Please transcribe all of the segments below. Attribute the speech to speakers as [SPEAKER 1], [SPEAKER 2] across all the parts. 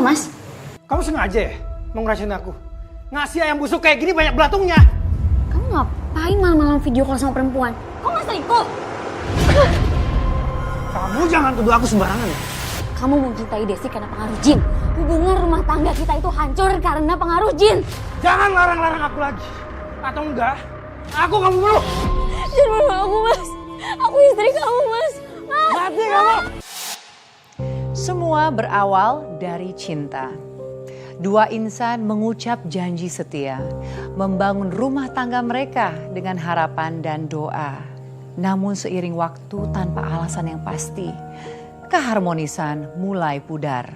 [SPEAKER 1] Mas?
[SPEAKER 2] Kamu sengaja ya mau ngeracunin aku? Ngasih ayam busuk kayak gini banyak belatungnya.
[SPEAKER 1] Kamu ngapain malam-malam video call sama perempuan? Kamu nggak selingkuh?
[SPEAKER 2] Kamu jangan tuduh aku sembarangan ya.
[SPEAKER 1] Kamu mencintai Desi karena pengaruh jin. Hubungan rumah tangga kita itu hancur karena pengaruh jin.
[SPEAKER 2] Jangan larang-larang aku lagi. Atau enggak, aku kamu bunuh.
[SPEAKER 1] Jangan bunuh aku, Mas. Aku istri kamu, Mas. Mas.
[SPEAKER 2] Mati kamu.
[SPEAKER 3] Semua berawal dari cinta. Dua insan mengucap janji setia, membangun rumah tangga mereka dengan harapan dan doa. Namun seiring waktu tanpa alasan yang pasti, keharmonisan mulai pudar.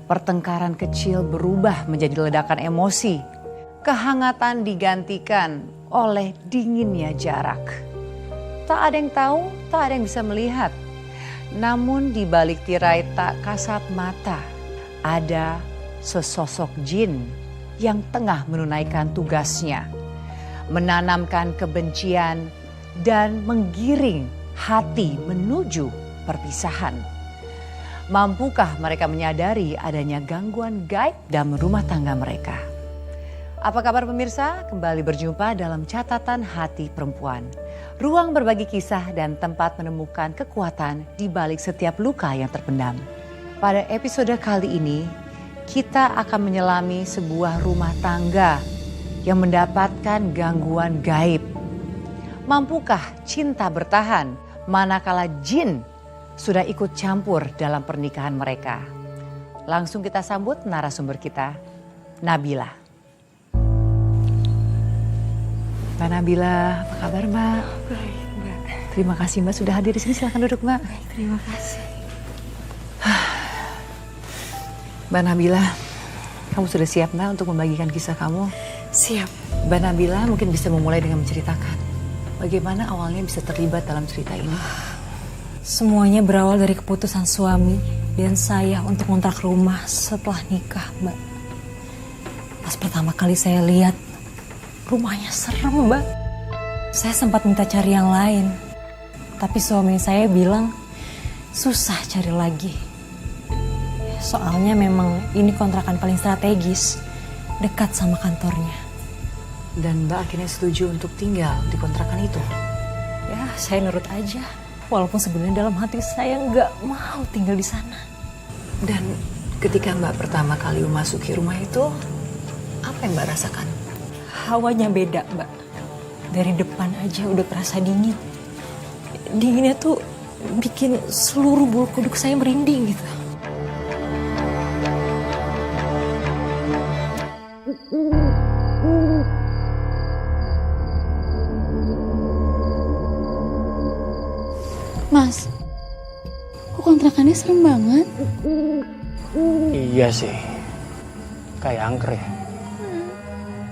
[SPEAKER 3] Pertengkaran kecil berubah menjadi ledakan emosi. Kehangatan digantikan oleh dinginnya jarak. Tak ada yang tahu, tak ada yang bisa melihat. Namun di balik tirai tak kasat mata, ada sesosok jin yang tengah menunaikan tugasnya. Menanamkan kebencian dan menggiring hati menuju perpisahan. Mampukah mereka menyadari adanya gangguan gaib dalam rumah tangga mereka? Apa kabar pemirsa? Kembali berjumpa dalam Catatan Hati Perempuan. Ruang berbagi kisah dan tempat menemukan kekuatan di balik setiap luka yang terpendam. Pada episode kali ini, kita akan menyelami sebuah rumah tangga yang mendapatkan gangguan gaib. Mampukah cinta bertahan manakala jin sudah ikut campur dalam pernikahan mereka? Langsung kita sambut narasumber kita, Nabila. Mbak Nabila, apa kabar Mbak?
[SPEAKER 4] Baik, Mbak.
[SPEAKER 3] Terima kasih Mbak sudah hadir di sini. Silakan duduk Mbak.
[SPEAKER 4] Baik, terima kasih.
[SPEAKER 3] Mbak Nabila, kamu sudah siap Mbak untuk membagikan kisah kamu?
[SPEAKER 4] Siap.
[SPEAKER 3] Mbak Nabila mungkin bisa memulai dengan menceritakan bagaimana awalnya bisa terlibat dalam cerita ini.
[SPEAKER 4] Semuanya berawal dari keputusan suami dan saya untuk ngontrak rumah setelah nikah, Mbak. Pas pertama kali saya lihat, rumahnya serem, Mbak. Saya sempat minta cari yang lain, tapi suami saya bilang susah cari lagi. Soalnya memang ini kontrakan paling strategis, dekat sama kantornya.
[SPEAKER 3] Dan Mbak akhirnya setuju untuk tinggal di kontrakan itu?
[SPEAKER 4] Ya, saya nurut aja. Walaupun sebenarnya dalam hati saya nggak mau tinggal di sana.
[SPEAKER 3] Dan ketika Mbak pertama kali memasuki rumah itu, apa yang Mbak rasakan?
[SPEAKER 4] Hawanya beda, Mbak. Dari depan aja udah terasa dingin. Dinginnya tuh bikin seluruh bulu kuduk saya merinding gitu.
[SPEAKER 1] Mas, kok kontrakannya serem banget?
[SPEAKER 2] Iya sih, kayak angker ya.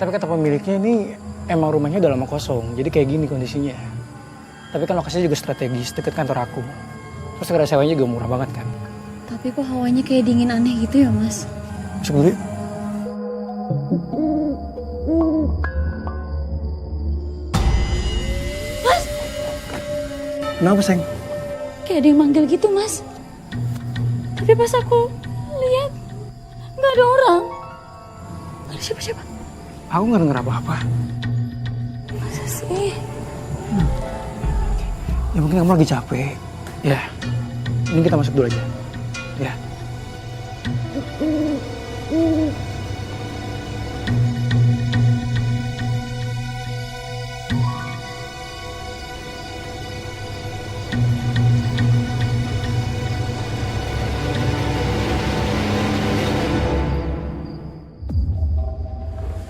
[SPEAKER 2] Tapi kata pemiliknya ini emang rumahnya udah lama kosong, jadi kayak gini kondisinya. Tapi kan lokasinya juga strategis, deket kantor aku. Terus harga sewanya juga murah banget kan.
[SPEAKER 1] Tapi kok hawanya kayak dingin aneh gitu ya, Mas?
[SPEAKER 2] Masuk dulu yuk.
[SPEAKER 1] Mas!
[SPEAKER 2] Kenapa, Seng?
[SPEAKER 1] Kayak ada yang manggil gitu, Mas. Tapi pas aku lihat, nggak ada orang. Nggak ada siapa-siapa.
[SPEAKER 2] Aku nggak denger apa-apa.
[SPEAKER 1] Masa sih?
[SPEAKER 2] Ya mungkin kamu lagi capek. Ya, ini kita masuk dulu aja. Ya.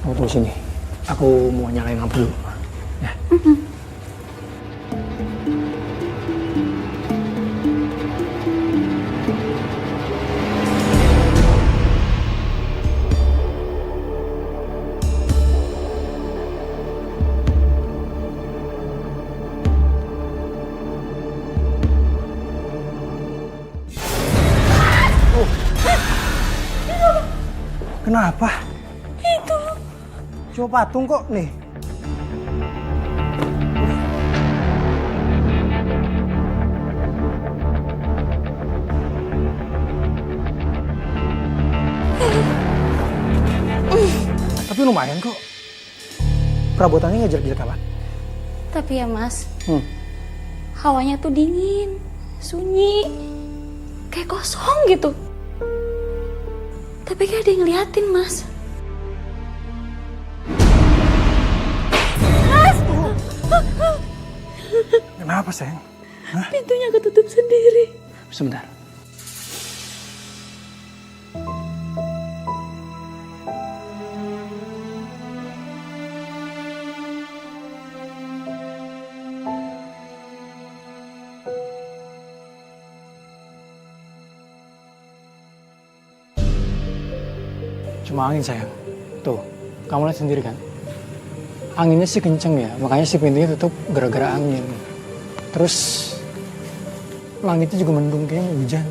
[SPEAKER 2] Kamu tunggu sini. Aku mau nyalain lampu dulu. Ya. Kenapa?
[SPEAKER 1] Itu.
[SPEAKER 2] Cuma patung kok nih. lumayan kok. Perabotannya nggak jelek-jelek amat.
[SPEAKER 1] Tapi ya mas, hawanya tuh dingin, sunyi, kayak kosong gitu. Tapi kayak ada yang ngeliatin mas.
[SPEAKER 2] Kenapa sayang?
[SPEAKER 1] Pintunya ketutup sendiri.
[SPEAKER 2] Sebentar. Cuma angin sayang. Tuh, kamu lihat sendiri kan? Anginnya sih kenceng ya, makanya si pintunya tutup gara-gara angin. Terus langitnya juga mendung, kayaknya mau hujan.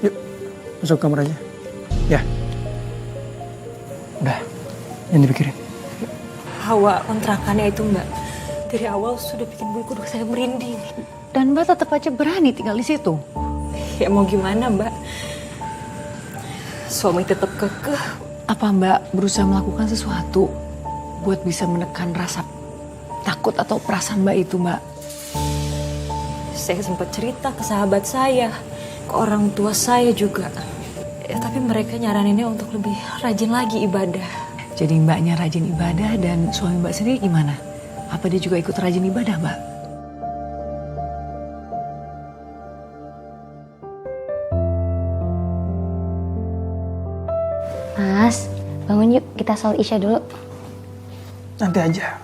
[SPEAKER 2] Yuk, masuk ke kamar aja. Ya. Udah, jangan dipikirin.
[SPEAKER 4] Hawa kontrakannya itu mbak, dari awal sudah bikin bulu kuduk saya merinding.
[SPEAKER 3] Dan Mbak tetap aja berani tinggal di situ.
[SPEAKER 4] Ya mau gimana mbak? Suami tetap kekeh.
[SPEAKER 3] Apa Mbak berusaha melakukan sesuatu buat bisa menekan rasa takut atau perasaan Mbak itu, Mbak?
[SPEAKER 4] Saya sempat cerita ke sahabat saya, ke orang tua saya juga. Tapi mereka nyaraninnya untuk lebih rajin lagi ibadah.
[SPEAKER 3] Jadi Mbaknya rajin ibadah dan suami Mbak sendiri gimana? Apa dia juga ikut rajin ibadah, Mbak?
[SPEAKER 1] Mas, bangun yuk, kita sholat isya dulu.
[SPEAKER 2] Nanti aja.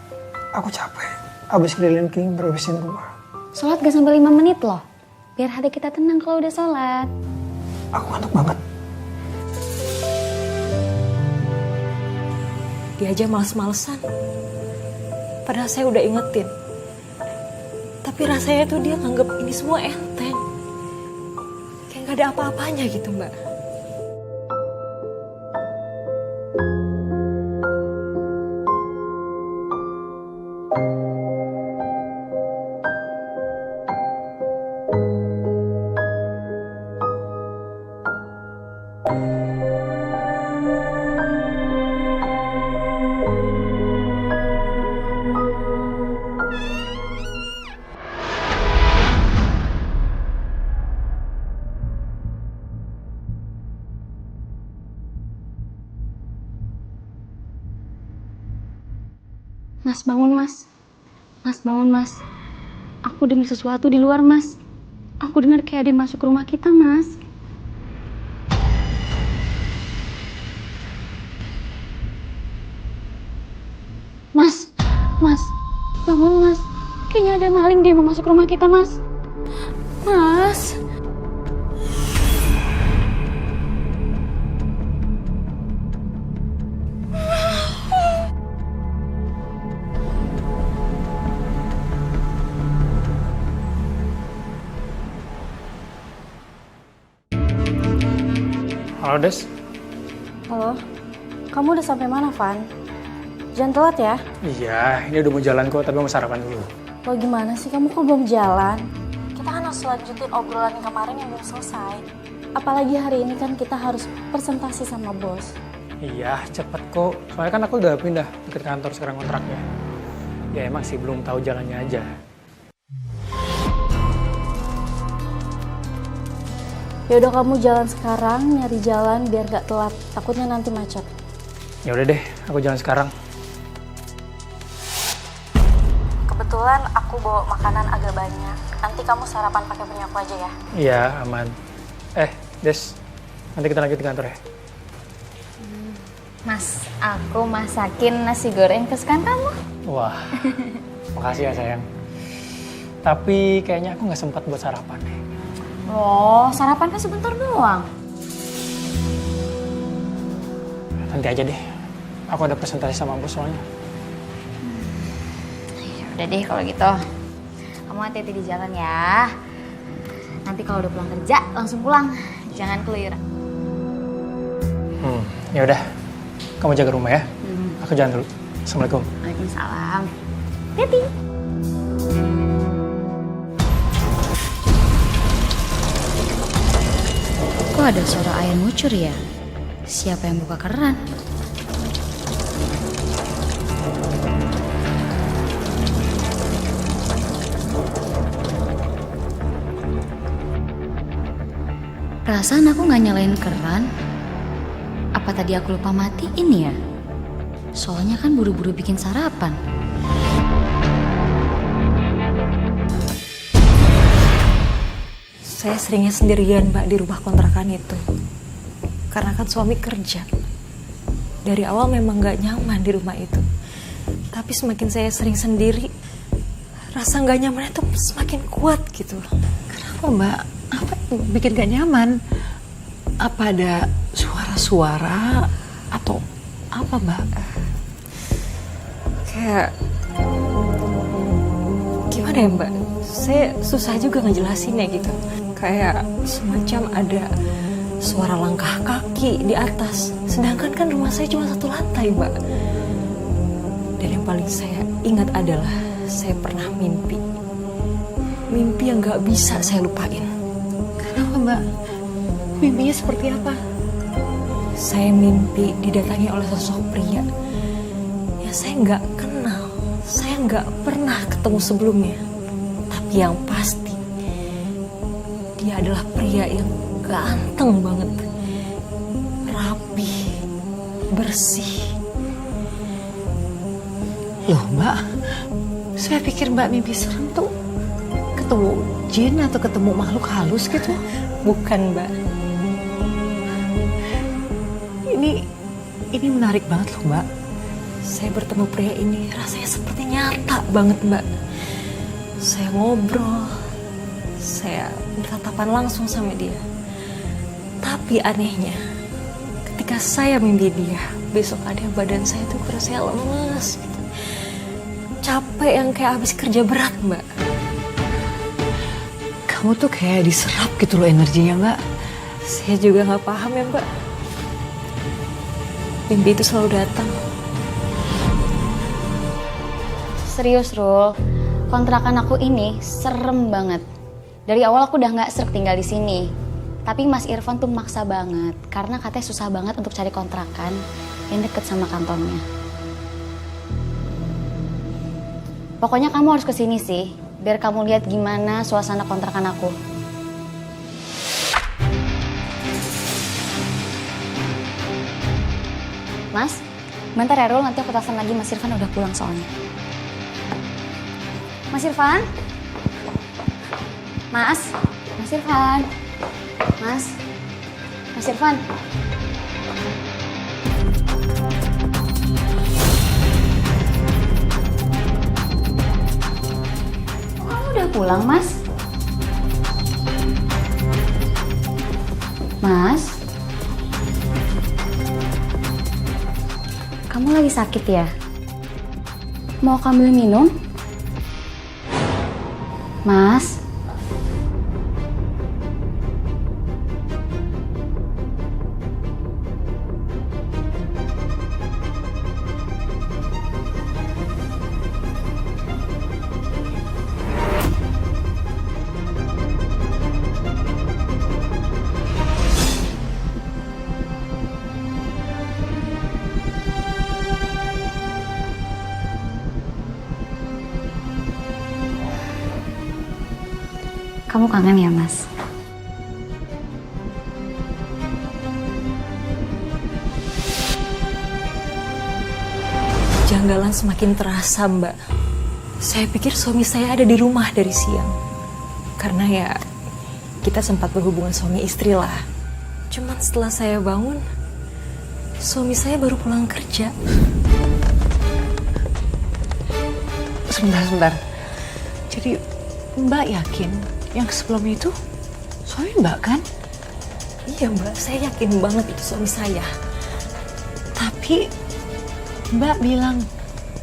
[SPEAKER 2] Aku capek. Abis keliling beresin rumah.
[SPEAKER 1] Sholat gak sampai 5 menit loh. Biar hati kita tenang kalau udah sholat.
[SPEAKER 2] Aku ngantuk banget.
[SPEAKER 4] Dia aja males-malesan. Padahal saya udah ingetin. Tapi rasanya tuh dia nganggep ini semua enteng. Kayak gak ada apa-apanya gitu mbak.
[SPEAKER 1] Mas bangun mas. Mas bangun mas. Aku dengar sesuatu di luar mas. Aku dengar kayak ada yang masuk ke rumah kita mas. Mas, mas, bangun mas. Kayaknya ada maling dia mau masuk rumah kita mas. Mas.
[SPEAKER 2] Halo Des.
[SPEAKER 1] Halo, kamu udah sampai mana Van? Jangan telat ya.
[SPEAKER 2] Iya, ini udah mau jalan kok, tapi mau sarapan dulu.
[SPEAKER 1] Lo gimana sih, kamu kok belum jalan? Kita kan harus lanjutin obrolan yang kemarin yang belum selesai. Apalagi hari ini kan kita harus presentasi sama bos.
[SPEAKER 2] Iya, cepet kok. Soalnya kan aku udah pindah deket kantor sekarang kontraknya. Ya emang sih belum tahu jalannya aja.
[SPEAKER 1] Ya udah kamu jalan sekarang, nyari jalan biar gak telat. Takutnya nanti macet.
[SPEAKER 2] Ya udah deh, aku jalan sekarang.
[SPEAKER 1] Kebetulan aku bawa makanan agak banyak. Nanti kamu sarapan pakai punya aku aja ya.
[SPEAKER 2] Iya, aman. Des, nanti kita lanjut di kantor ya.
[SPEAKER 1] Mas, aku masakin nasi goreng kesukaan kamu.
[SPEAKER 2] Wah, makasih ya sayang. Tapi kayaknya aku nggak sempat buat sarapan deh.
[SPEAKER 1] Loh, sarapan kan sebentar doang.
[SPEAKER 2] Nanti aja deh. Aku ada presentasi sama bos soalnya.
[SPEAKER 1] Ya udah deh kalau gitu. Kamu hati-hati di jalan ya. Nanti kalau udah pulang kerja langsung pulang. Jangan keluyuran.
[SPEAKER 2] Ya udah. Kamu jaga rumah ya. Aku jalan dulu. Assalamualaikum.
[SPEAKER 1] Waalaikumsalam. Hati-hati. Kok ada suara ayam ngucur ya? Siapa yang buka keran? Perasaan aku nggak nyalain keran. Apa tadi aku lupa matiin ya? Soalnya kan buru-buru bikin sarapan.
[SPEAKER 4] Saya seringnya sendirian Mbak di rumah kontrakan itu. Karena kan suami kerja. Dari awal memang gak nyaman di rumah itu. Tapi semakin saya sering sendiri, rasa gak nyaman itu semakin kuat gitu.
[SPEAKER 3] Kenapa Mbak? Apa yang bikin gak nyaman? Apa ada suara-suara atau apa Mbak?
[SPEAKER 4] Kayak gimana ya Mbak? Saya susah juga ngejelasinnya gitu. Kayak semacam ada suara langkah kaki di atas. Sedangkan kan rumah saya cuma 1 lantai Mbak. Dan yang paling saya ingat adalah saya pernah mimpi. Mimpi yang gak bisa saya lupain.
[SPEAKER 3] Kenapa Mbak? Mimpinya seperti apa?
[SPEAKER 4] Saya mimpi didatangi oleh sosok pria yang saya nggak kenal, saya nggak pernah ketemu sebelumnya. Tapi yang pasti, dia adalah pria yang ganteng banget, rapi, bersih.
[SPEAKER 3] Loh Mbak, saya pikir Mbak mimpi serem tuh ketemu jin atau ketemu makhluk halus gitu.
[SPEAKER 4] Bukan Mbak.
[SPEAKER 3] Ini menarik banget loh Mbak.
[SPEAKER 4] Saya bertemu pria ini rasanya seperti nyata banget Mbak. Saya ngobrol, saya bertatapan langsung sama dia. Tapi anehnya, ketika saya mimpi dia, besokannya badan saya tuh kerasa lemes gitu. Capek yang kayak habis kerja berat Mbak.
[SPEAKER 3] Kamu tuh kayak diserap gitu loh energinya Mbak.
[SPEAKER 4] Saya juga nggak paham ya Mbak. Mimpi itu selalu datang.
[SPEAKER 1] Serius, Rul. Kontrakan aku ini serem banget. Dari awal aku udah nggak srek tinggal di sini. Tapi Mas Irfan tuh maksa banget karena katanya susah banget untuk cari kontrakan yang deket sama kantornya. Pokoknya kamu harus kesini sih, biar kamu lihat gimana suasana kontrakan aku. Mas, bentar ya Rul, nanti aku telepon lagi. Mas Irfan udah pulang soalnya. Mas Irfan? Mas Irfan? Mas Irfan? Kok kamu udah pulang, Mas? Mas? Kamu lagi sakit ya? Mau aku ambil minum? Mas? Kamu kangen ya, Mas?
[SPEAKER 4] Janggalan semakin terasa, Mbak. Saya pikir suami saya ada di rumah dari siang. Karena ya, kita sempat berhubungan suami istri lah. Cuman setelah saya bangun, suami saya baru pulang kerja.
[SPEAKER 3] Sebentar. Jadi Mbak yakin yang sebelum itu suami Mbak kan?
[SPEAKER 4] Iya Mbak, saya yakin banget itu suami saya.
[SPEAKER 3] Tapi Mbak bilang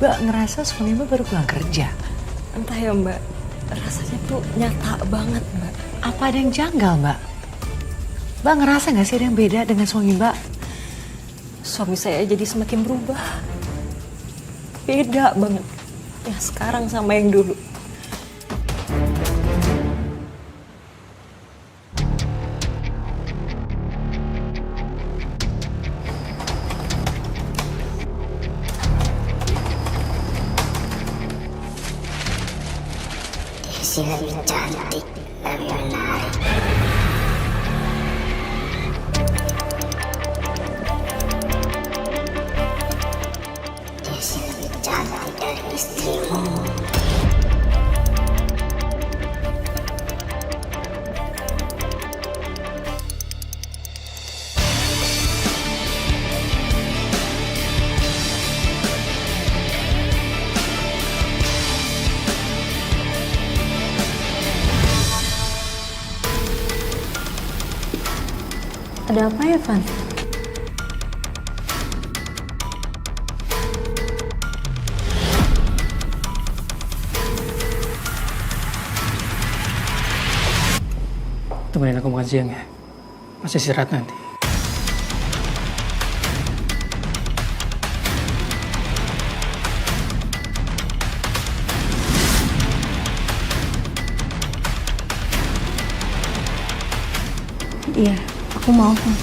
[SPEAKER 3] Mbak ngerasa suami Mbak baru pulang kerja.
[SPEAKER 4] Entah ya Mbak, rasanya tuh nyata banget Mbak.
[SPEAKER 3] Apa ada yang janggal Mbak? Mbak ngerasa gak sih ada yang beda dengan suami Mbak?
[SPEAKER 4] Suami saya jadi semakin berubah. Beda banget. Yang sekarang sama yang dulu.
[SPEAKER 5] Desi lebih cantik, lebih menarik. hati dari istrimu.
[SPEAKER 4] Ada apa ya, Van?
[SPEAKER 2] Temenin aku makan siang ya. Masih istirahat nanti.
[SPEAKER 4] Iya, aku mau, Van.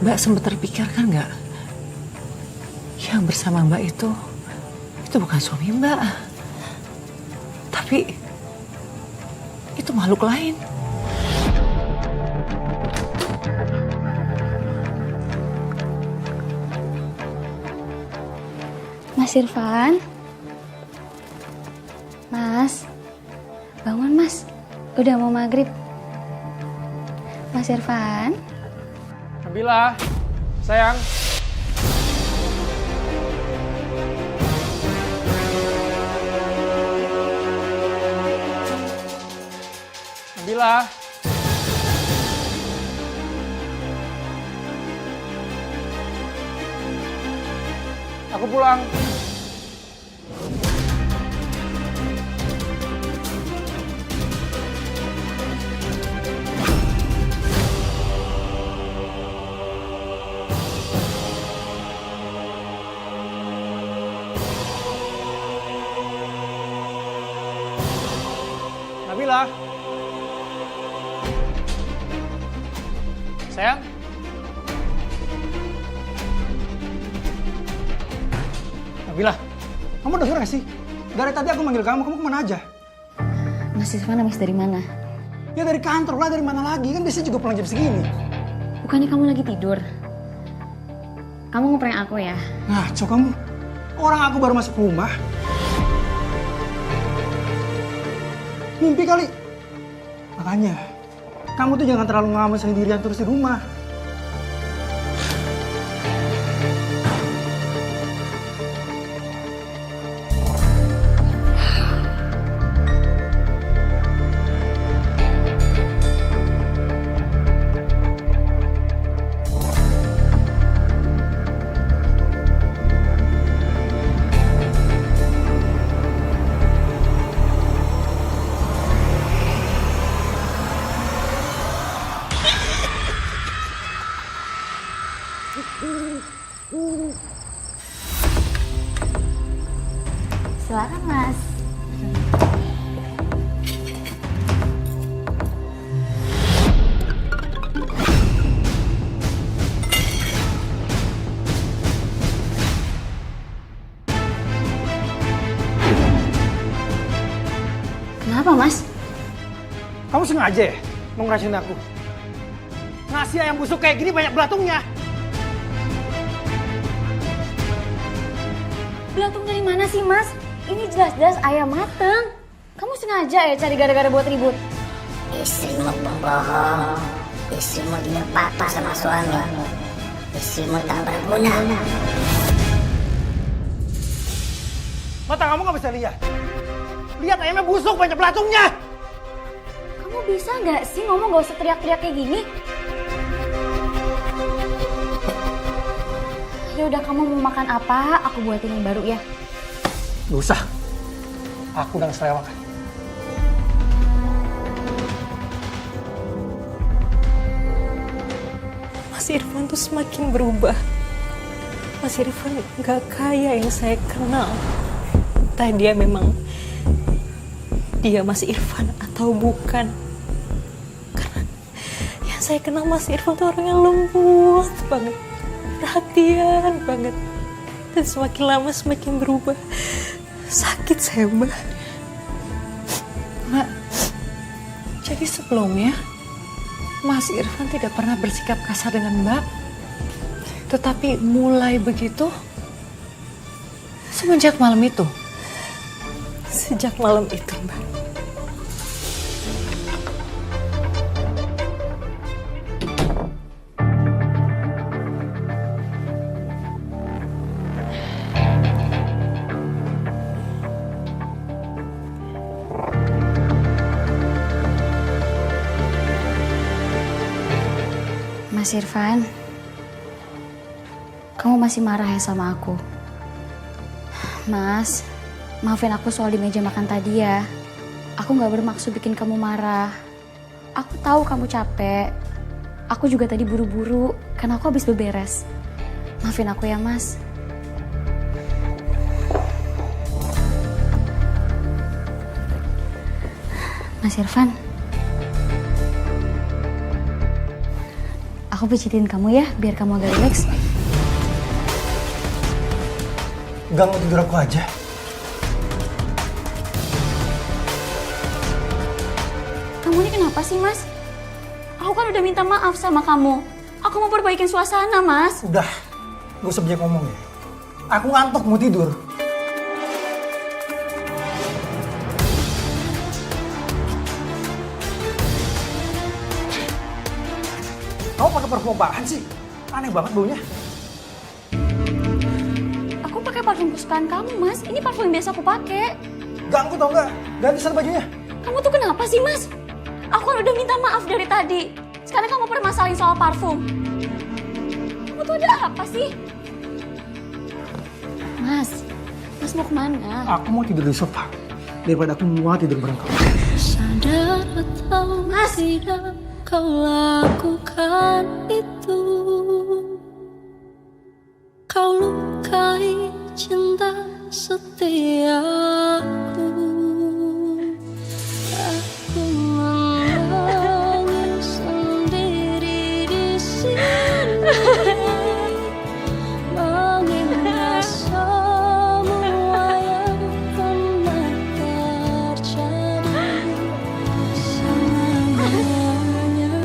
[SPEAKER 3] Mbak sempat terpikirkan nggak? Yang bersama Mbak itu bukan suami Mbak. Tapi itu makhluk lain.
[SPEAKER 1] Mas Irfan? Mas? Bangun mas, udah mau maghrib. Mas Irfan?
[SPEAKER 2] Nabila, sayang. Nabila. Aku pulang. Nabila. Sayang. Nabila, kamu denger gak sih? Dari tadi aku manggil kamu kemana aja?
[SPEAKER 1] Mas Irfan habis dari mana?
[SPEAKER 2] Ya dari kantor lah, dari mana lagi? Kan biasanya juga pulang jam segini.
[SPEAKER 1] Bukannya kamu lagi tidur? Kamu ngeprank aku ya?
[SPEAKER 2] Ngaco kamu. Orang aku baru masuk rumah. Mimpi kali. Makanya, kamu tuh jangan terlalu ngalamin sendirian terus di rumah.
[SPEAKER 1] Silakan mas. Kenapa mas?
[SPEAKER 2] Kamu sengaja ya mau ngeracunin aku? Ngasih ayam busuk kayak gini banyak belatungnya.
[SPEAKER 1] Belatung dari mana sih mas? Ini jelas-jelas ayam mateng. Kamu sengaja ya cari gara-gara buat ribut?
[SPEAKER 5] Istrimu pembohong. Istrimu tidak patuh sama suami. Istrimu tak berguna.
[SPEAKER 2] Mata kamu gak bisa lihat. Lihat ayamnya busuk banyak belatungnya.
[SPEAKER 1] Kamu bisa nggak sih ngomong gak usah teriak-teriak kayak gini? Ya udah kamu mau makan apa? Aku buatin yang baru ya.
[SPEAKER 2] Gak usah. Aku udah selesai makan.
[SPEAKER 4] Mas Irfan tuh semakin berubah. Mas Irfan gak kaya yang saya kenal. Entah dia memang dia Mas Irfan atau bukan. Karena yang saya kenal Mas Irfan tuh orang yang lembut banget. Perhatian banget. Dan semakin lama semakin berubah. Sakit saya, Mbak.
[SPEAKER 3] Mbak, Jadi sebelumnya Mas Irfan tidak pernah bersikap kasar dengan Mbak. Tetapi mulai begitu semenjak malam itu.
[SPEAKER 4] Sejak malam itu, Mbak.
[SPEAKER 1] Mas Irfan, kamu masih marah ya sama aku? Mas, maafin aku soal di meja makan tadi ya. Aku gak bermaksud bikin kamu marah. Aku tahu kamu capek. Aku juga tadi buru-buru karena aku habis beberes. Maafin aku ya, Mas. Mas Irfan, aku pijitin kamu ya, biar kamu agak rileks.
[SPEAKER 2] Ganggu tidur aku aja.
[SPEAKER 1] Kamu ini kenapa sih, Mas? Aku kan udah minta maaf sama kamu. Aku mau perbaikin suasana, Mas.
[SPEAKER 2] Udah, gak usah banyak ngomong ya. Aku ngantuk mau tidur. Kamu pakai parfum apaan sih? Aneh banget baunya.
[SPEAKER 1] Aku pakai parfum kesukaan kamu, Mas. Ini parfum yang biasa aku pakai.
[SPEAKER 2] Ganggu tau nggak? Ganti sana bajunya.
[SPEAKER 1] Kamu tuh kenapa sih, Mas? Aku kan udah minta maaf dari tadi. Sekarang kamu permasalahin soal parfum. Kamu tuh ada apa sih? Mas mau kemana?
[SPEAKER 2] Aku mau tidur di sofa. Daripada aku mau tidur bareng kamu.
[SPEAKER 6] Sadar atau
[SPEAKER 1] Mas!
[SPEAKER 6] tidak kau lakukan itu. Kau lukai cinta setiaku. Aku menangis sendiri di sini. Mengingat semua yang pernah terjadi selamanya.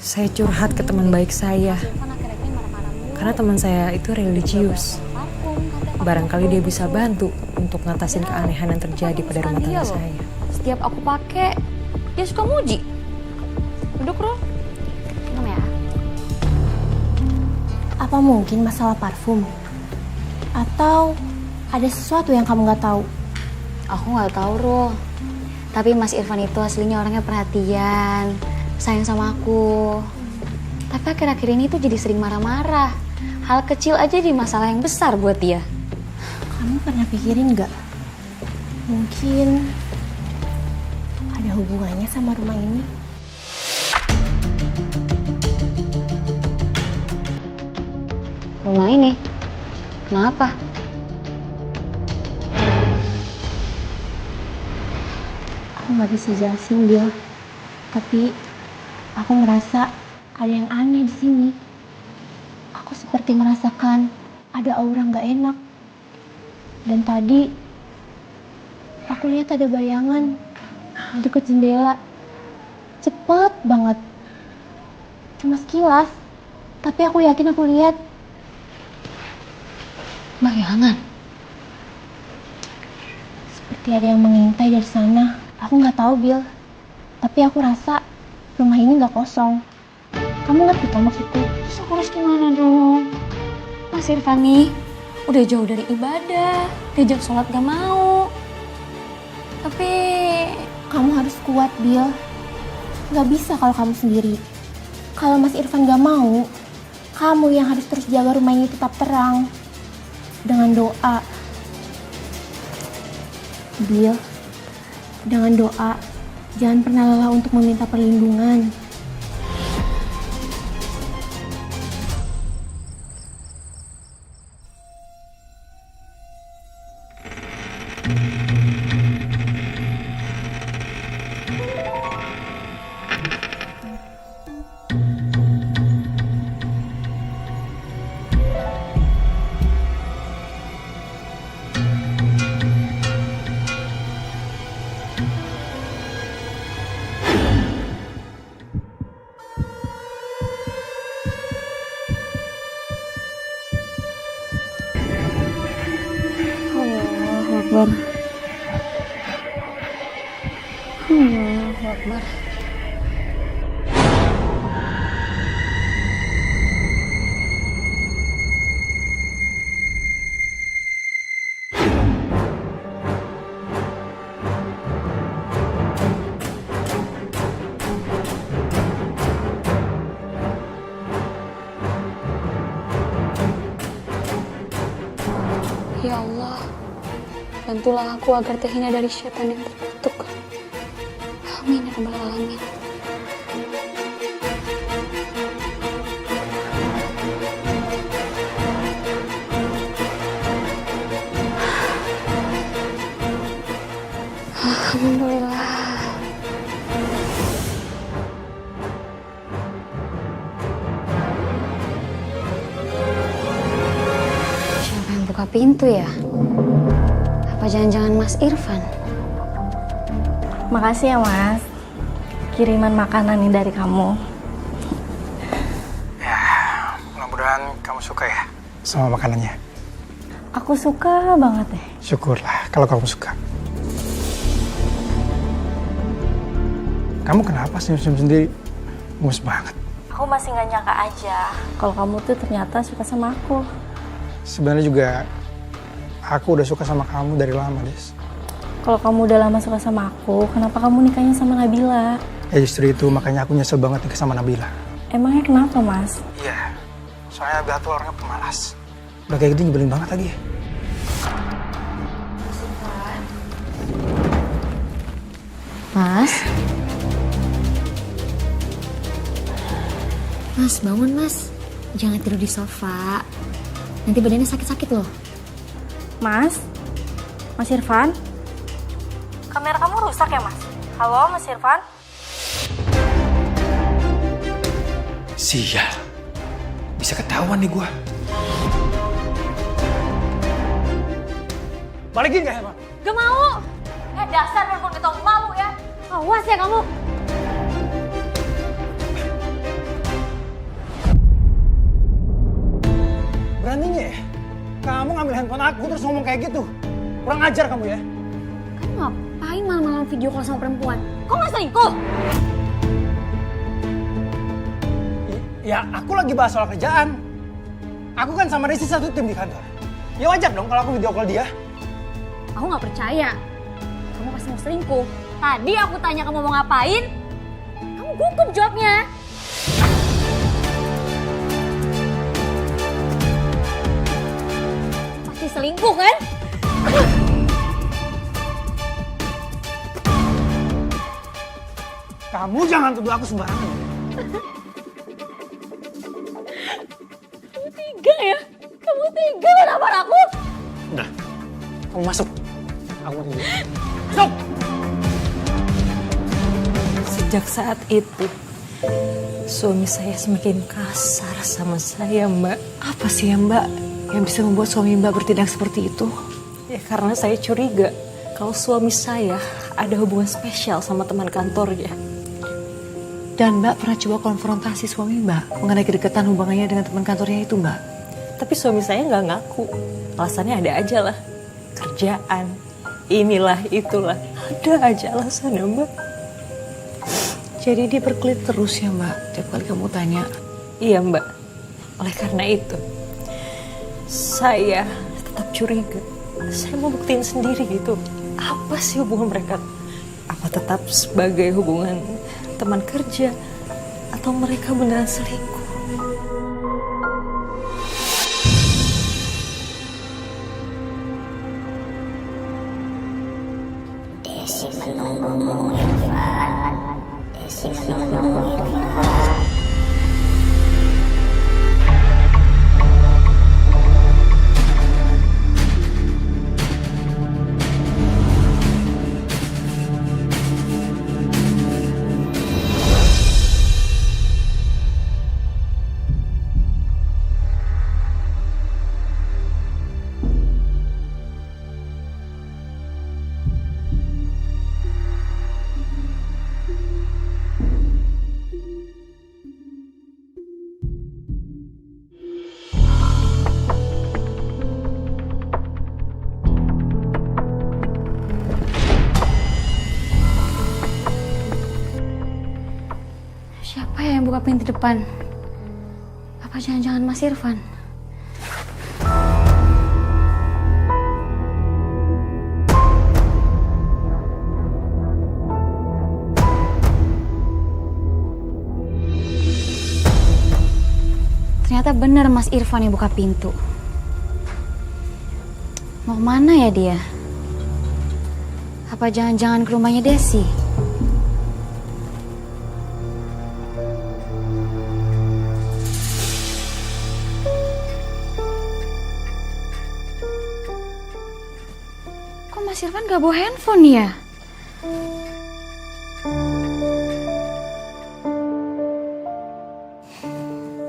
[SPEAKER 4] Saya curhat ke teman baik saya. Karena teman saya itu religius. Barangkali dia bisa bantu untuk ngatasin keanehan yang terjadi pada rumah tangga saya.
[SPEAKER 1] Setiap aku pakai, dia suka muji. Duduk, Ro. Minum ya.
[SPEAKER 7] Apa mungkin masalah parfum? Atau ada sesuatu yang kamu nggak tahu?
[SPEAKER 1] Aku nggak tahu, Ro. Tapi Mas Irfan itu aslinya orangnya perhatian, sayang sama aku. Tapi akhir-akhir ini tuh jadi sering marah-marah. Hal kecil aja di masalah yang besar buat dia.
[SPEAKER 7] Kamu pernah pikirin nggak? Mungkin ada hubungannya sama rumah ini?
[SPEAKER 1] Rumah ini? Kenapa?
[SPEAKER 7] Aku nggak bisa jelasin dia. Tapi aku merasa ada yang aneh di sini. Aku seperti merasakan ada aura nggak enak. Dan tadi aku lihat ada bayangan di dekat jendela. Cepet banget. Cuma sekilas. Tapi aku yakin aku lihat.
[SPEAKER 1] Bayangan?
[SPEAKER 7] Seperti ada yang mengintai dari sana. Aku nggak tahu, Bill. Tapi aku rasa rumah ini nggak kosong. Kamu ngerti kan maksudku?
[SPEAKER 1] Terus aku harus gimana dong? Mas Irfan nih udah jauh dari ibadah, diajak sholat gak mau. Tapi
[SPEAKER 7] Kamu harus kuat, Bill. Nggak bisa kalau kamu sendiri. Kalau Mas Irfan nggak mau, kamu yang harus terus jaga rumah ini tetap terang. Dengan doa. Bill, dengan doa, jangan pernah lelah untuk meminta perlindungan.
[SPEAKER 4] Allahu Akbar.
[SPEAKER 1] Ya Allah, bantulah aku agar terhindar dari setan yang terkutuk. Amin ya rabbal alamin. Alhamdulillah. Siapa yang buka pintu ya? Apa jangan-jangan Mas Irfan?
[SPEAKER 7] Makasih ya Mas, kiriman makanan ini dari kamu.
[SPEAKER 2] Ya, mudah-mudahan kamu suka ya sama makanannya.
[SPEAKER 7] Aku suka banget deh.
[SPEAKER 2] Syukurlah kalau kamu suka. Kamu kenapa senyum-senyum sendiri? Gemes banget.
[SPEAKER 7] Aku masih gak nyangka aja kalau kamu tuh ternyata suka sama aku.
[SPEAKER 2] Sebenarnya juga aku udah suka sama kamu dari lama, Des.
[SPEAKER 7] Kalau kamu udah lama suka sama aku, kenapa kamu nikahnya sama Nabila?
[SPEAKER 2] Ya justru itu makanya aku nyesel banget nikah sama Nabila.
[SPEAKER 7] Emangnya kenapa Mas?
[SPEAKER 2] Iya, soalnya Nabila tuh orangnya pemalas. Udah kayak gitu nyebelin banget lagi.
[SPEAKER 1] Mas? Mas, bangun Mas. Jangan tidur di sofa. Nanti badannya sakit-sakit loh.
[SPEAKER 7] Mas? Mas Irfan? Kamera kamu rusak ya Mas? Halo Mas Irfan?
[SPEAKER 2] Sial, bisa ketahuan nih gua. Balikin gak ya, Pak?
[SPEAKER 7] Gak mau! Dasar perempuan gak tau malu ya! Awas ya kamu!
[SPEAKER 2] Beraninya ya? Kamu ngambil handphone aku terus ngomong kayak gitu. Kurang ajar kamu ya.
[SPEAKER 1] Kamu ngapain malam-malam video call sama perempuan? Kok nggak selingkuh?
[SPEAKER 2] Ya, aku lagi bahas soal kerjaan. Aku kan sama Rizky satu tim di kantor. Ya wajar dong kalau aku video call dia.
[SPEAKER 1] Aku nggak percaya. Kamu pasti mau selingkuh. Tadi aku tanya kamu mau ngapain, kamu gugup jawabnya. Pasti selingkuh kan?
[SPEAKER 2] Kamu jangan tuduh aku sembarangan.
[SPEAKER 1] Kamu tega ya? Kamu tega melamar aku?
[SPEAKER 2] Udah, kamu masuk. Aku mau tidur. Masuk!
[SPEAKER 4] Sejak saat itu, suami saya semakin kasar sama saya, Mbak. Apa sih ya, Mbak, yang bisa membuat suami Mbak bertindak seperti itu? Ya karena saya curiga kalau suami saya ada hubungan spesial sama teman kantornya.
[SPEAKER 3] Dan Mbak pernah coba konfrontasi suami Mbak mengenai kedekatan hubungannya dengan teman kantornya itu, Mbak?
[SPEAKER 4] Tapi suami saya nggak ngaku. Alasannya ada aja lah. Kerjaan, inilah, itulah. Ada aja alasannya, Mbak.
[SPEAKER 3] Jadi dia berkelit terus ya, Mbak, tiap kali kamu tanya.
[SPEAKER 4] Iya, Mbak. Oleh karena itu, saya tetap curiga. Saya mau buktiin sendiri gitu. Apa sih hubungan mereka? Apa tetap sebagai hubungan teman kerja? Atau mereka beneran selingkuh?
[SPEAKER 5] Desi menunggumu, Irfan. Desi menunggumu, Irfan.
[SPEAKER 1] ya yang buka pintu depan? Apa jangan-jangan Mas Irfan? Ternyata benar Mas Irfan yang buka pintu. Mau kemana ya dia? Apa jangan-jangan ke rumahnya Desi? Kok Mas Irfan gak bawa handphone ya?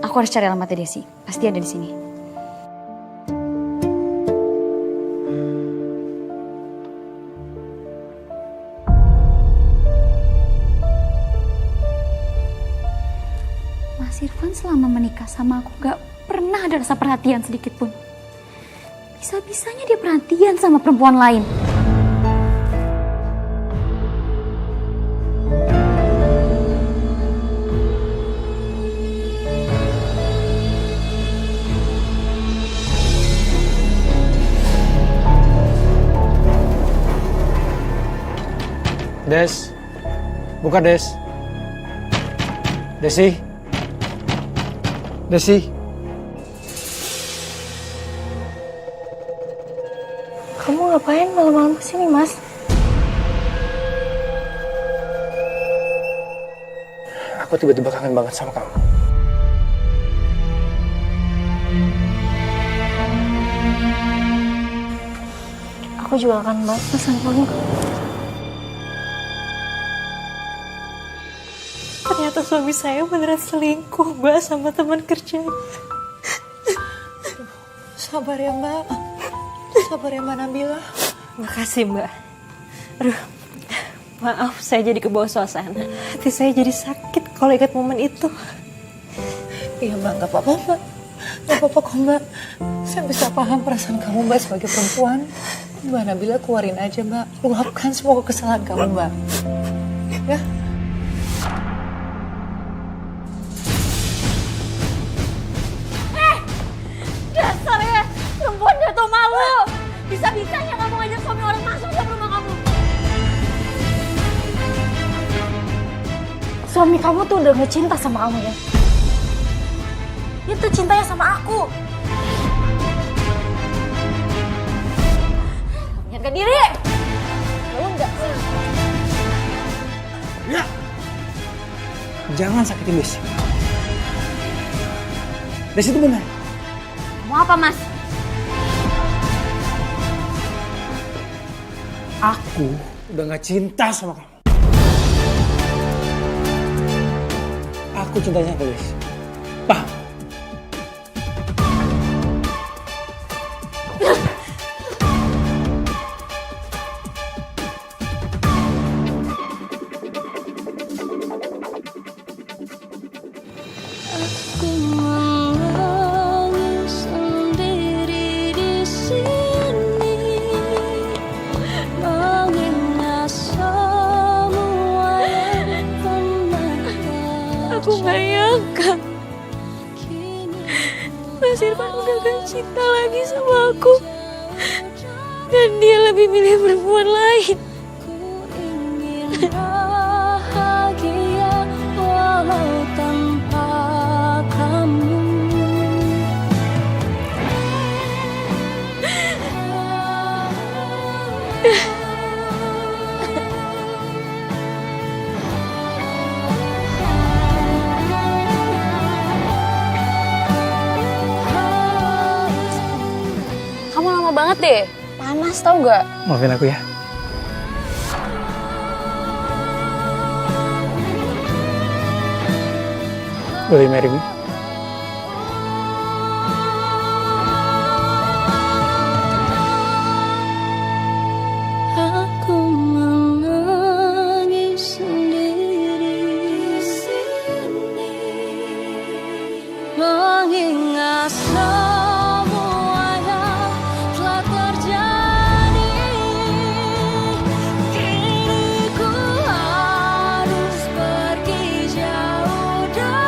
[SPEAKER 1] Aku harus cari alamatnya Desi. Pasti ada di sini. Mas Irfan selama menikah sama aku gak pernah ada rasa perhatian sedikit pun. Bisa-bisanya dia perhatian sama perempuan lain.
[SPEAKER 2] Des, buka Des. Desi. Desi.
[SPEAKER 7] Kamu ngapain malam-malam kesini, Mas?
[SPEAKER 2] Aku tiba-tiba kangen banget sama kamu.
[SPEAKER 7] Aku juga akan banget pesan kamu. Ternyata suami saya beneran selingkuh, Mbak, sama teman kerjanya.
[SPEAKER 4] Sabar ya Mbak. Sabar ya Mbak Nabila.
[SPEAKER 7] Makasih, Mbak. Aduh, maaf saya jadi kebawa suasana. Hati saya jadi sakit kalau ingat momen itu.
[SPEAKER 4] Iya Mbak, gak apa-apa Mbak. Gak apa-apa kok Mbak. Saya bisa paham perasaan kamu Mbak sebagai perempuan. Mbak Nabila keluarin aja Mbak. Luapkan semua kesalahan kamu Mbak. Ya.
[SPEAKER 1] Dasar ya, perempuan gak tau malu. Bisa-bisanya kamu ngajak suami orang masuk ke rumah kamu.
[SPEAKER 7] Suami kamu tuh udah gak cinta sama kamu ya? Itu cintanya sama aku.
[SPEAKER 1] Harga diri. Lu enggak sih?
[SPEAKER 2] Ya. Jangan sakitin Desi. Desi itu benar.
[SPEAKER 1] Mau apa, Mas?
[SPEAKER 2] Aku udah gak cinta sama kamu. Aku cintanya sama Desi. Paham?
[SPEAKER 6] Aku menangis sendiri di sini, mengingat semua yang pernah
[SPEAKER 7] Aku gak nyangka
[SPEAKER 6] kini
[SPEAKER 7] Mas Irfan udah gak cinta lagi sama aku. Dan dia lebih milih perempuan lain.
[SPEAKER 6] ku ingin bahagia walau tanpa kamu.
[SPEAKER 1] Kamu lama banget deh. Panas tau gak?
[SPEAKER 2] Maafin aku ya. Will you marry me?
[SPEAKER 6] Aku menangis sendiri di sini, mengingat semua yang telah terjadi. Kini ku harus pergi jauh dari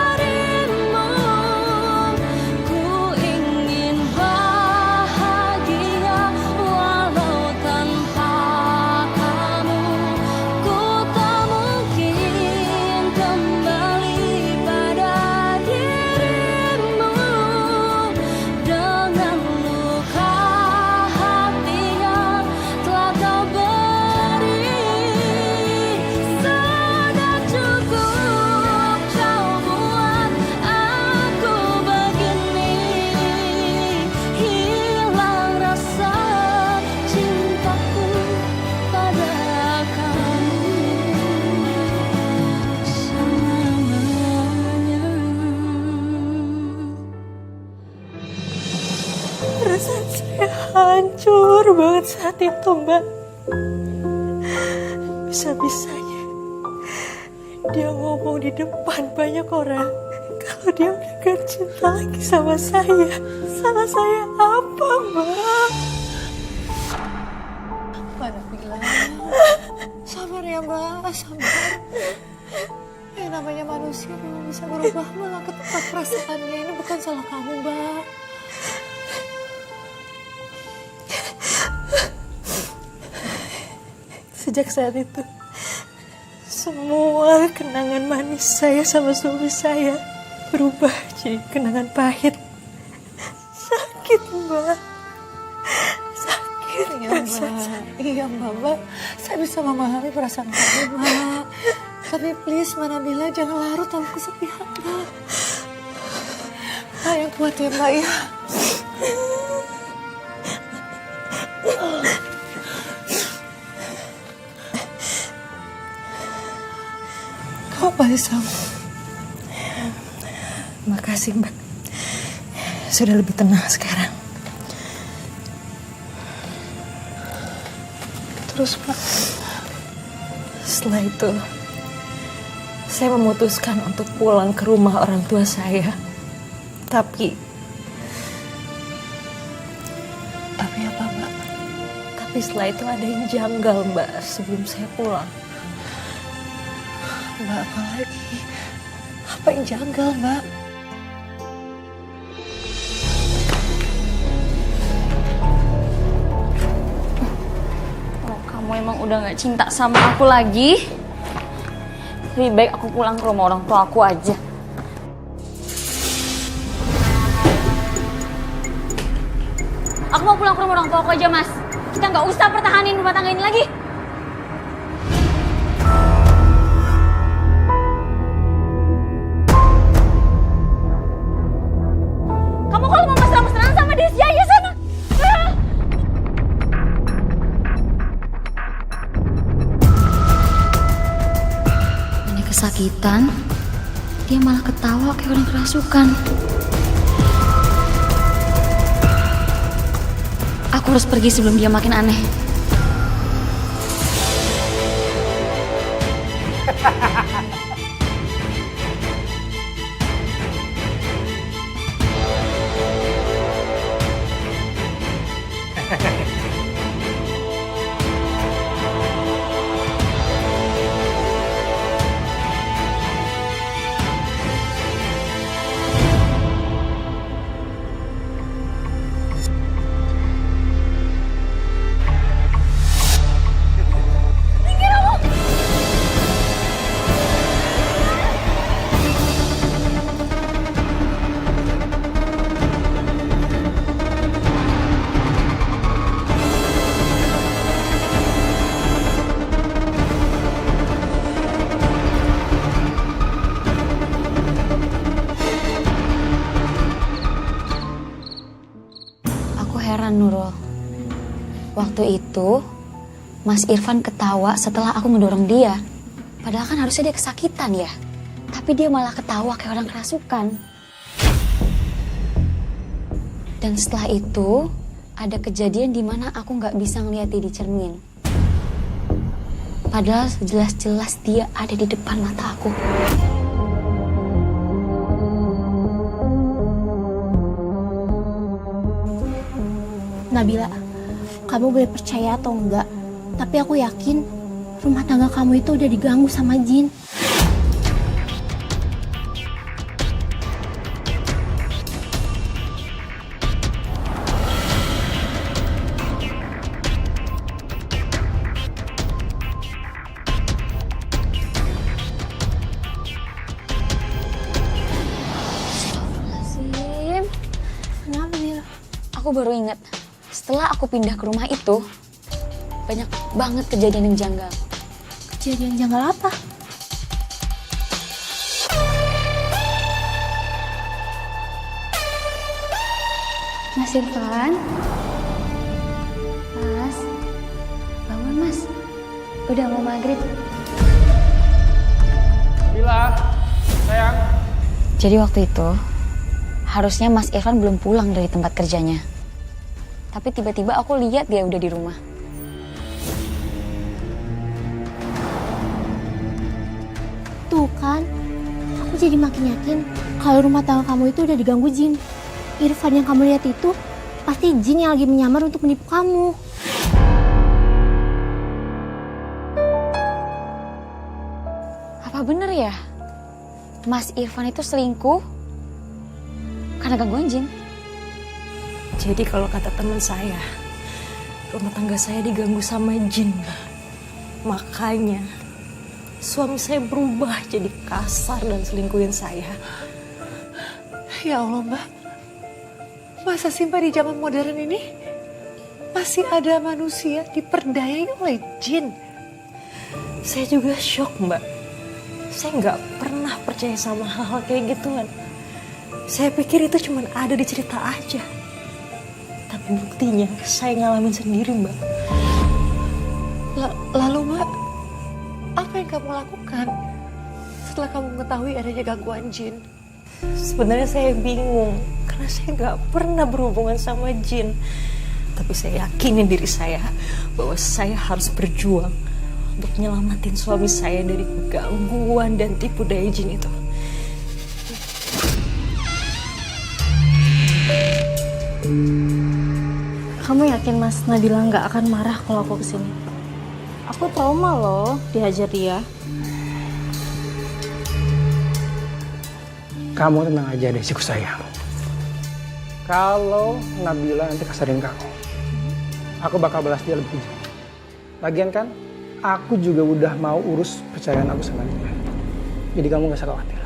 [SPEAKER 7] banget saat itu, Mbak. Bisa-bisanya dia ngomong di depan banyak orang kalau dia udah gak cinta lagi sama saya. Salah saya apa, Mbak?
[SPEAKER 3] Mana bilang? Sabar ya Mbak, sabar. Yang namanya manusia memang bisa berubah malah ke tempat perasaannya. Ini bukan salah kamu, Mbak.
[SPEAKER 7] Sejak saat itu, semua kenangan manis saya sama suami saya berubah jadi kenangan pahit. Sakit, Mbak. Sakit.
[SPEAKER 3] Iya Mbak. Saya bisa memahami perasaan kamu, Mbak. Tapi please, Mbak Nabila, jangan larut dalam kesedihan, Mbak. Mbak yang kuat ya, Mbak ya. Kamu pasti sama.
[SPEAKER 4] Makasih, Mbak. Sudah lebih tenang sekarang.
[SPEAKER 3] Terus, Mbak.
[SPEAKER 4] Setelah itu, saya memutuskan untuk pulang ke rumah orang tua saya. Tapi
[SPEAKER 3] apa, Mbak?
[SPEAKER 4] Tapi setelah itu ada yang janggal, Mbak, sebelum saya pulang.
[SPEAKER 3] Mbak, apa lagi? Apa yang janggal, Mbak?
[SPEAKER 1] Kalau kamu emang udah gak cinta sama aku lagi, lebih baik aku pulang ke rumah orang tua aku aja. Aku mau pulang ke rumah orang tua aku aja, Mas. Kita nggak usah pertahanin rumah tangga ini lagi. Kamu kalau mau mesra-mesraan sama Desya, ya sana. Ini kesakitan, dia malah ketawa kayak orang kerasukan. Aku harus pergi sebelum dia makin aneh. Nurul, waktu itu Mas Irfan ketawa setelah aku ngedorong dia. Padahal kan harusnya dia kesakitan ya. Tapi dia malah ketawa kayak orang kerasukan. Dan setelah itu ada kejadian di mana aku nggak bisa ngeliat dia di cermin. Padahal jelas-jelas dia ada di depan mata aku.
[SPEAKER 7] Nabila, kamu boleh percaya atau enggak, tapi aku yakin rumah tangga kamu itu udah diganggu sama jin.
[SPEAKER 1] Astagfirullahaladzim.
[SPEAKER 7] Kenapa, Mila?
[SPEAKER 1] Aku baru ingat. Setelah aku pindah ke rumah itu, banyak banget kejadian yang janggal.
[SPEAKER 7] Kejadian janggal apa?
[SPEAKER 1] Mas Irfan? Mas? Bangun, Mas. Udah mau maghrib.
[SPEAKER 2] Bila, sayang.
[SPEAKER 1] Jadi waktu itu, harusnya Mas Irfan belum pulang dari tempat kerjanya. Tapi tiba-tiba aku lihat dia udah di rumah.
[SPEAKER 7] Tuh kan, aku jadi makin yakin kalau rumah tangga kamu itu udah diganggu jin. Irfan yang kamu lihat itu pasti jin yang lagi menyamar untuk menipu kamu.
[SPEAKER 1] Apa bener ya? Mas Irfan itu selingkuh karena gangguan jin?
[SPEAKER 4] Jadi kalau kata teman saya, rumah tangga saya diganggu sama jin, Mbak. Makanya suami saya berubah jadi kasar dan selingkuhin saya.
[SPEAKER 3] Ya Allah Mbak, masa sih Mbak di zaman modern ini masih ada manusia diperdayai oleh jin?
[SPEAKER 4] Saya juga shock, Mbak. Saya nggak pernah percaya sama hal-hal kayak gituan. Saya pikir itu cuma ada di cerita aja. Tapi buktinya saya ngalamin sendiri, Mbak.
[SPEAKER 3] Lalu Mbak, apa yang kamu lakukan setelah kamu mengetahui adanya gangguan jin?
[SPEAKER 4] Sebenarnya saya bingung karena saya nggak pernah berhubungan sama jin. Tapi saya yakinin diri saya bahwa saya harus berjuang untuk nyelamatin suami saya dari gangguan dan tipu daya jin itu.
[SPEAKER 7] Kamu yakin Mas Nabila nggak akan marah kalau aku kesini? Aku trauma loh dihajar dia.
[SPEAKER 2] Kamu tenang aja, Desiku sayang. Kalau Nabila nanti kasarin kamu, aku bakal balas dia lebih kejam. Lagian kan, aku juga udah mau urus perceraian aku sama dia. Jadi kamu gak usah khawatir.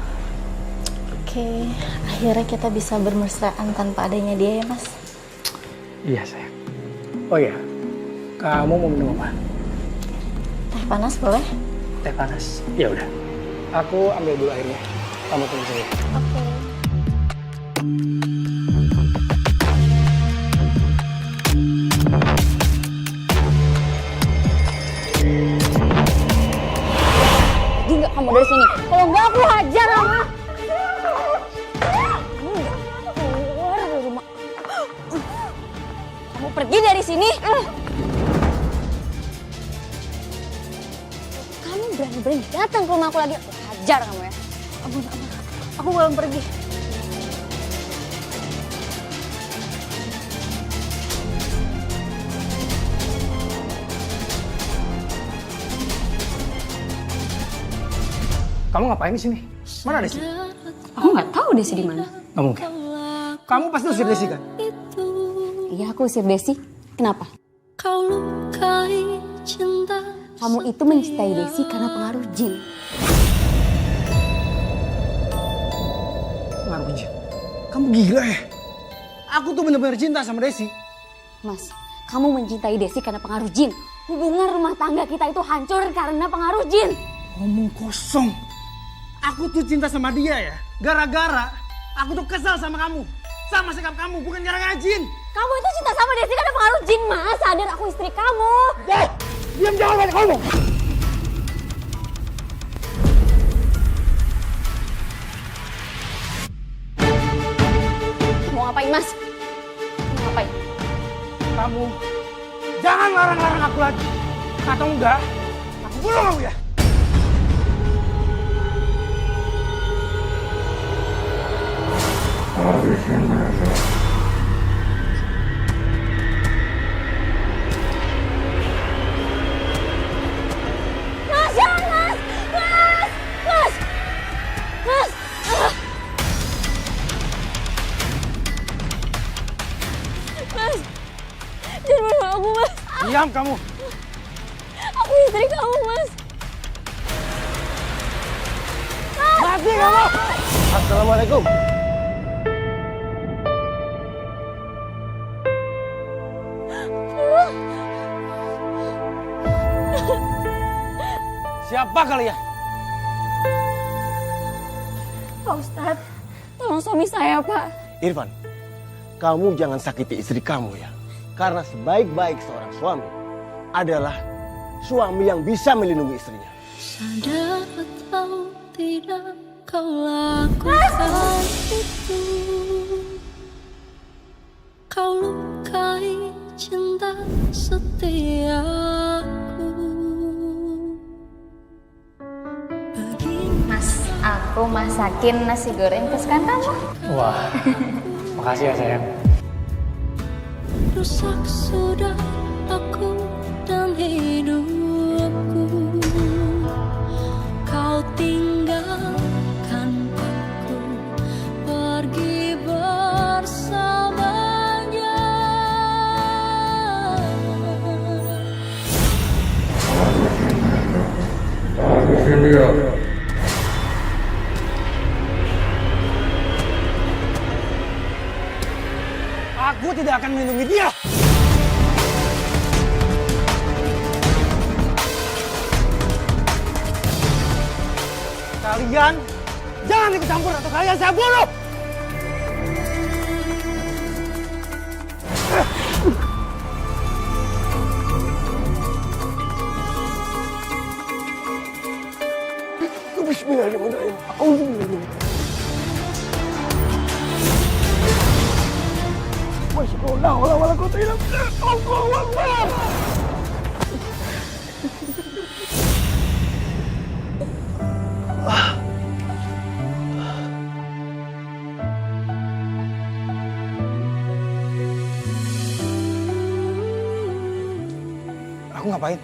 [SPEAKER 7] Oke, akhirnya kita bisa bermesraan tanpa adanya dia ya Mas.
[SPEAKER 2] Iya sayang. Oh iya, kamu mau minum apa?
[SPEAKER 7] Teh panas boleh?
[SPEAKER 2] Teh panas? Ya udah. Aku ambil dulu airnya. Kamu tunggu saya.
[SPEAKER 7] Oke.
[SPEAKER 1] Pergi nggak kamu dari sini? Kalau nggak aku hajar kamu. Keluar dari rumah. Kamu pergi dari sini. Kamu berani-berani datang ke rumah aku lagi. Aku hajar kamu ya. Ampun. Aku belum pergi.
[SPEAKER 2] Kamu ngapain di sini? Mana Desi?
[SPEAKER 1] Aku nggak tahu Desi di mana.
[SPEAKER 2] Nggak mungkin. Kamu pasti usir Desi kan?
[SPEAKER 1] Iya, aku usir Desi. Kenapa?
[SPEAKER 6] Kau lukai cinta.
[SPEAKER 1] Kamu itu mencintai Desi karena pengaruh jin.
[SPEAKER 2] Pengaruh jin? Kamu gila ya? Aku tuh bener-bener cinta sama Desi.
[SPEAKER 1] Mas, kamu mencintai Desi karena pengaruh jin. Hubungan rumah tangga kita itu hancur karena pengaruh jin.
[SPEAKER 2] Ngomong kosong. Aku tuh cinta sama dia ya. Gara-gara aku tuh kesal sama kamu. Sama sikap kamu, bukan gara-gara jin.
[SPEAKER 1] Kamu itu cinta sama Desi karena pengaruh jin, Mas. Sadar aku istri kamu.
[SPEAKER 2] Deh, diam jangan banyak ngomong.
[SPEAKER 1] Mau ngapain, Mas? Mau ngapain?
[SPEAKER 2] Kamu jangan larang-larang aku lagi. Atau enggak, aku bunuh kamu ya.
[SPEAKER 1] Mas, jangan, Mas! Mas! Mas! Mas! Mas! Jangan bunuh aku, Mas!
[SPEAKER 2] Diam kamu.
[SPEAKER 1] Aku istri kamu, Mas!
[SPEAKER 2] Mati kamu. Assalamualaikum. Siapa kalian?
[SPEAKER 1] Pak Ustadz, tolong suami saya, Pak.
[SPEAKER 8] Irfan, kamu jangan sakiti istri kamu ya. Karena sebaik-baik seorang suami adalah suami yang bisa melindungi istrinya.
[SPEAKER 6] Sadar atau tidak kau lakukan itu. Kau lukai cinta setiaku.
[SPEAKER 1] Mas, aku masakin nasi goreng kesukaan kamu.
[SPEAKER 2] Wah, makasih ya sayang.
[SPEAKER 6] Rusak sudah aku dan hidupku. Kau tinggalkan aku pergi bersamanya.
[SPEAKER 2] Aku tidak akan melindungi dia. Kalian jangan ikut campur atau kalian saya bunuh.
[SPEAKER 8] Bismillahirrahmanirrahim. Masya Allah, wala quwwata illa billah. Allahu Akbar.
[SPEAKER 2] Aku ngapain?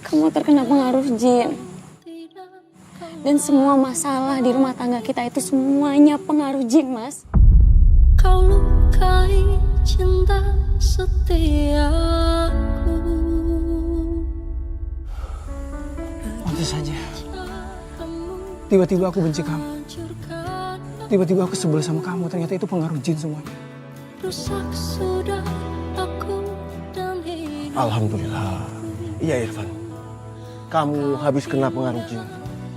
[SPEAKER 1] Kamu terkena pengaruh jin. Dan semua masalah di rumah tangga kita itu semuanya pengaruh jin, Mas.
[SPEAKER 6] Kau lukai cinta setiaku.
[SPEAKER 2] Pantas saja. Tiba-tiba aku benci kamu. Tiba-tiba aku sebel sama kamu. Ternyata itu pengaruh jin semuanya.
[SPEAKER 6] Rusak sudah aku dan hidup.
[SPEAKER 8] Alhamdulillah. Iya Irfan. Kamu habis kena pengaruh jin.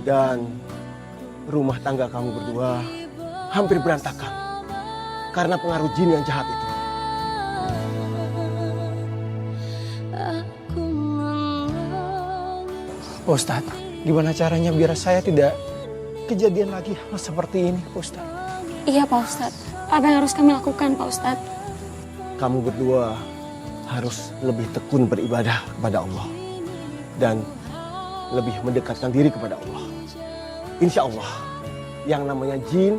[SPEAKER 8] Dan rumah tangga kamu berdua hampir berantakan. Karena pengaruh jin yang jahat itu.
[SPEAKER 2] Pak Ustadz, gimana caranya biar saya tidak kejadian lagi hal seperti ini, Pak Ustadz?
[SPEAKER 1] Iya, Pak Ustadz. Apa yang harus kami lakukan, Pak Ustadz?
[SPEAKER 8] Kamu berdua harus lebih tekun beribadah kepada Allah. Dan lebih mendekatkan diri kepada Allah. Insya Allah, yang namanya jin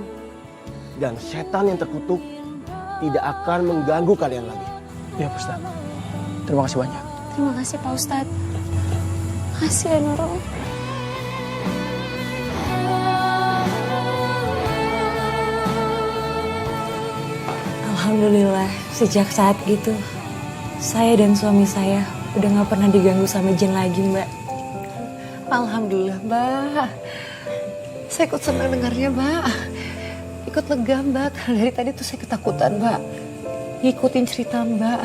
[SPEAKER 8] dan setan yang terkutuk tidak akan mengganggu kalian lagi.
[SPEAKER 2] Ya, Pak Ustadz. Terima kasih banyak.
[SPEAKER 1] Terima kasih, Pak Ustadz. Makasih ya, Nurul.
[SPEAKER 4] Alhamdulillah, sejak saat itu, saya dan suami saya udah gak pernah diganggu sama jin lagi, Mbak.
[SPEAKER 3] Alhamdulillah, Mbak. Saya ikut senang dengarnya, Mbak. Ikut lega, Mbak. Dari tadi tuh saya ketakutan, Mbak. Ngikutin cerita Mbak.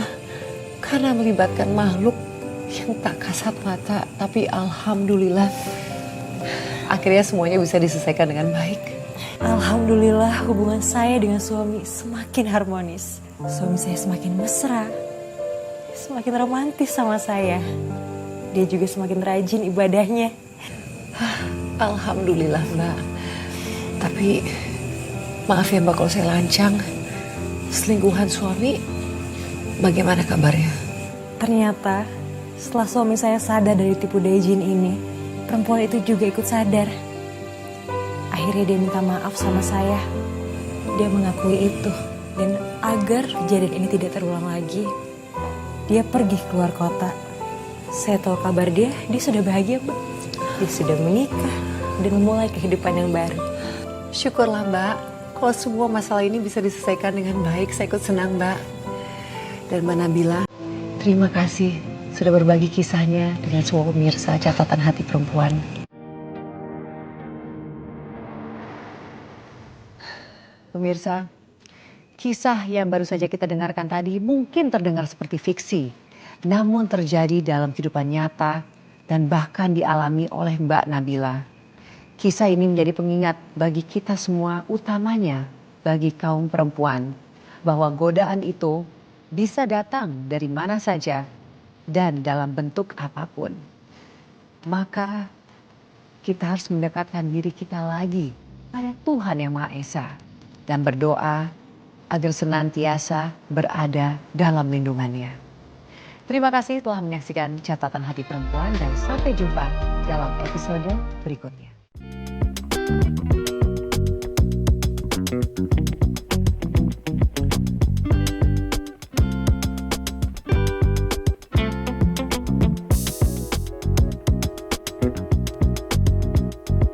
[SPEAKER 3] Karena melibatkan makhluk yang tak kasat mata. Tapi alhamdulillah, akhirnya semuanya bisa diselesaikan dengan baik.
[SPEAKER 4] Alhamdulillah hubungan saya dengan suami semakin harmonis. Suami saya semakin mesra, semakin romantis sama saya. Dia juga semakin rajin ibadahnya.
[SPEAKER 3] Alhamdulillah, Mbak. Tapi maaf ya, Mbak, kalau saya lancang. Selingkuhan suami, bagaimana kabarnya?
[SPEAKER 4] Ternyata setelah suami saya sadar dari tipu daya jin ini, perempuan itu juga ikut sadar. Akhirnya dia minta maaf sama saya. Dia mengakui itu. Dan agar kejadian ini tidak terulang lagi, dia pergi keluar kota. Saya tahu kabar dia sudah bahagia, Mbak. Dia sudah menikah dan memulai kehidupan yang baru.
[SPEAKER 3] Syukurlah, Mbak. Kalau semua masalah ini bisa diselesaikan dengan baik, saya ikut senang, Mbak. Dan Mbak Nabila, terima kasih sudah berbagi kisahnya dengan semua pemirsa Catatan Hati Perempuan. Pemirsa, kisah yang baru saja kita dengarkan tadi mungkin terdengar seperti fiksi, namun terjadi dalam kehidupan nyata dan bahkan dialami oleh Mbak Nabila. Kisah ini menjadi pengingat bagi kita semua, utamanya bagi kaum perempuan, bahwa godaan itu bisa datang dari mana saja dan dalam bentuk apapun. Maka kita harus mendekatkan diri kita lagi pada Tuhan Yang Maha Esa dan berdoa agar senantiasa berada dalam lindungannya. Terima kasih telah menyaksikan Catatan Hati Perempuan dan sampai jumpa dalam episode berikutnya.